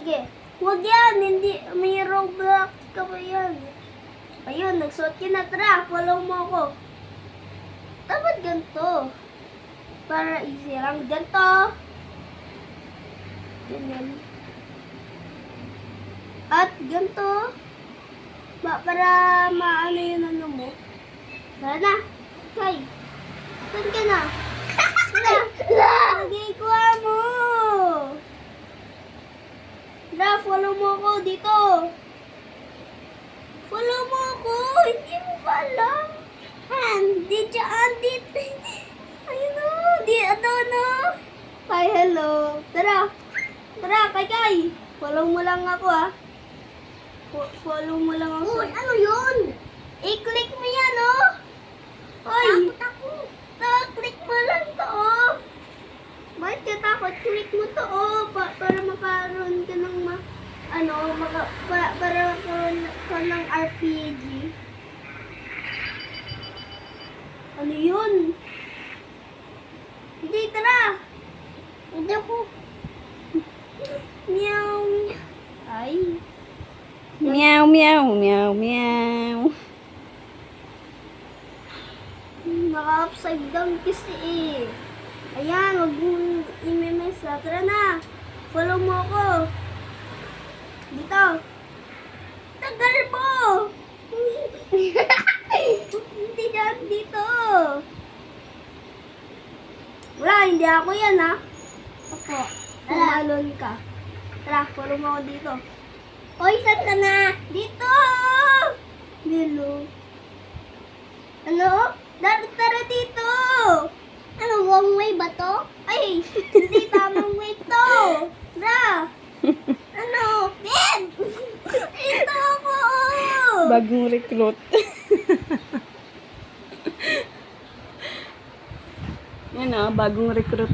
sige. Huwag yan, hindi, may Roblox ka pa yan. Ayun, nagsuot ka na, tara, follow mo ako. Dapat ganito. Para easy lang, ganito. Ganyan. At ganito. Para maano yun ano mo. Tara na, Kay. Saan ka na? Lagay ko mo. Tara, follow mo ako dito. Follow mo ako. Hindi mo ba alam? Di dyan, dito. Ayun o. Di, ano. Hi, hello. Tara. Tara, Kay. Follow mo lang ako, ha. Follow mo lang ako. Uy, ano yun? I-click mo yan, oh. Hoy. Takot ako. Click mo lang to, oh. Bakit ka takot? Click mo to, oh. Para makaroon ka ng para makaroon ka ng RPG. Ano yun? Hindi, tara. Hindi ako. Meow. Ay. Meow, meow, meow, meow. Naka-upside down kasi eh. Ayan, wag mo i-memes na. Tara na. Follow mo ako. Dito. Tagal mo. Hindi dyan dito. Wala, hindi ako yan ha. Ako. Tumalon ka. Tara, follow mo ako dito. Uy, saan ka na? Dito! Dilo. Ano? Tara dito! Ano, wrong way ba to? Ay! Hindi tamang way to! Tara! Ano? Ben! Ito ako! Bagong recruit. Yan bagong recruit.